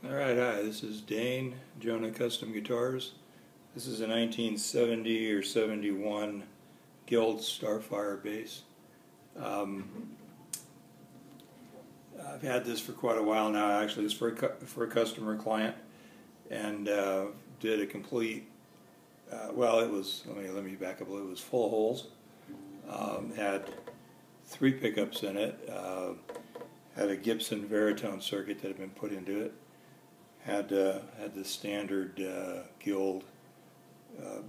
Alright, hi, this is Dane, Jonah Custom Guitars. This is a 1970 or 71 Guild Starfire Bass. I've had this for quite a while now. Actually, it's for a customer client, and did a complete, well, it was, let me back up a little, it was full of holes. Had 3 pickups in it, had a Gibson Veritone circuit that had been put into it. Had the standard Guild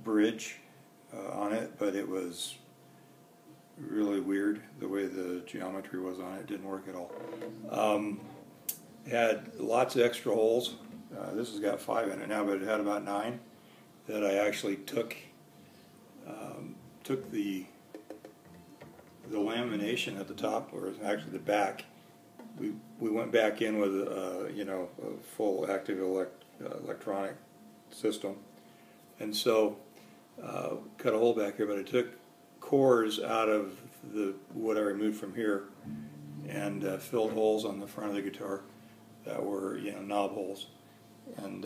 bridge on it, but it was really weird the way the geometry was on it. It didn't work at all. Had lots of extra holes. This has got 5 in it now, but it had about 9 that I actually took the lamination at the top, or actually the back. We went back in with a full active electronic system, and so cut a hole back here. But I took cores out of what I removed from here, and filled holes on the front of the guitar that were knob holes. And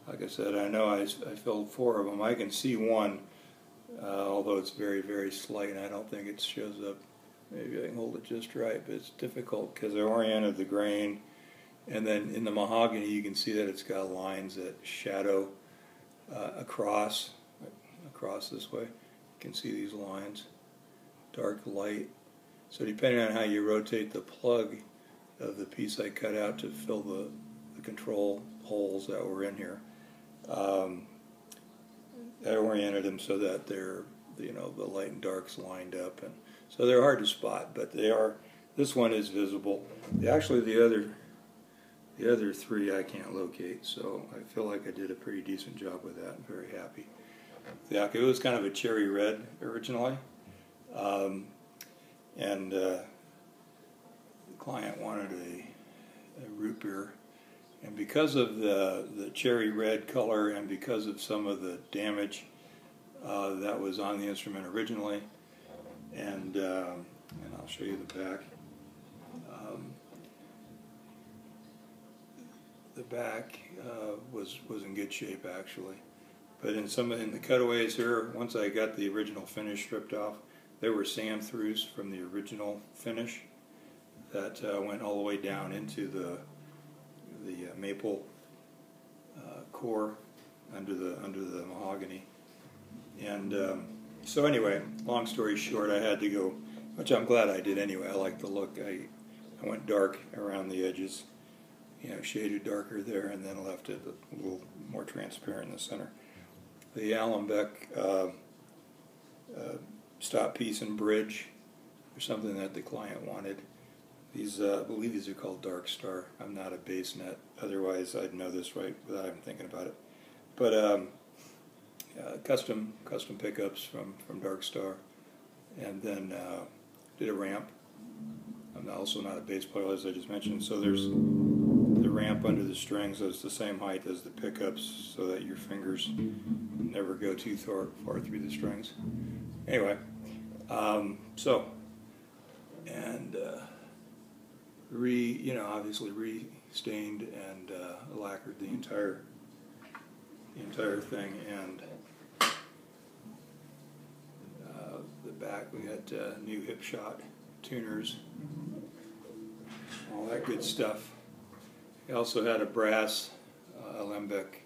like I said, I know I filled 4 of them. I can see one, although it's very, very slight, and I don't think it shows up. Maybe I can hold it just right, but it's difficult because I oriented the grain, and then in the mahogany you can see that it's got lines that shadow across this way. You can see these lines, dark, light. So depending on how you rotate the plug of the piece I cut out to fill the control holes that were in here, I oriented them so that they're, the light and darks lined up, and so they're hard to spot, but they are. This one is visible. Actually, the other 3 I can't locate, so I feel like I did a pretty decent job with that. I'm very happy. Yeah, it was kind of a cherry red originally, and the client wanted a root beer, and because of the cherry red color and because of some of the damage that was on the instrument originally, and I'll show you the back. The back was in good shape actually, but in the cutaways here, once I got the original finish stripped off, there were sand throughs from the original finish that went all the way down into the maple core under the mahogany. And so anyway, long story short, I had to go, which I'm glad I did anyway. I like the look. I went dark around the edges, shaded darker there, and then left it a little more transparent in the center. The Alembic stop piece and bridge are something that the client wanted. These, I believe these are called Dark Star. I'm not a bass nut, otherwise I'd know this right without even thinking about it. But custom pickups from Dark Star, and then did a ramp. I'm also not a bass player, as I just mentioned, so there's the ramp under the strings that's the same height as the pickups, so that your fingers never go too far through the strings. Anyway, obviously re-stained and lacquered the entire thing, and the back we got new Hipshot tuners, all that good stuff. We also had a brass Alembic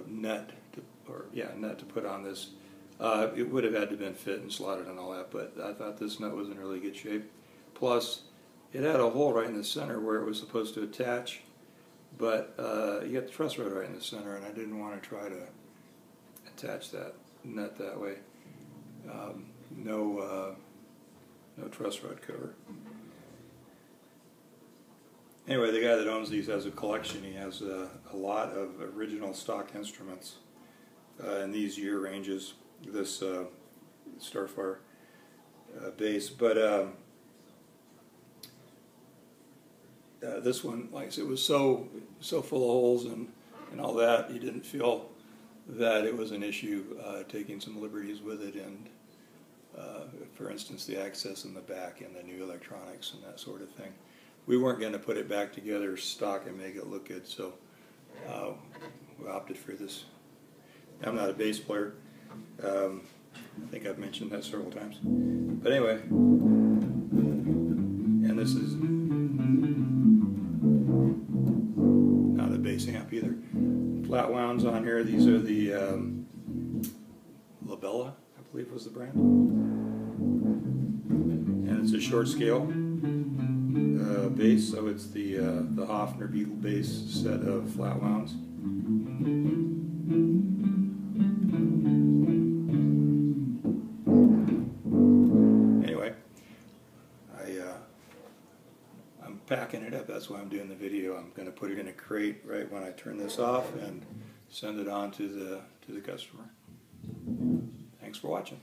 nut to put on this. It would have had to have been fit and slotted and all that, but I thought this nut was in really good shape. Plus, it had a hole right in the center where it was supposed to attach, but you got the truss rod right in the center, and I didn't want to try to attach that nut that way. No truss rod cover. Anyway, the guy that owns these has a collection. He has a lot of original stock instruments in these year ranges, this Starfire bass. But this one, like I said, was so full of holes and all that, he didn't feel that it was an issue taking some liberties with it, and for instance, the access in the back and the new electronics and that sort of thing. we weren't going to put it back together stock and make it look good, so we opted for this. I'm not a bass player. I think I've mentioned that several times. But anyway, and this is not a bass amp either. Flat wounds on here. These are the Labella, I believe was the brand. And it's a short scale bass, so it's the Hofner Beetle bass set of flat wounds. Anyway, I'm packing it up. That's why I'm doing the video. I'm going to put it in a crate right when I turn this off and send it on to the customer. Thanks for watching.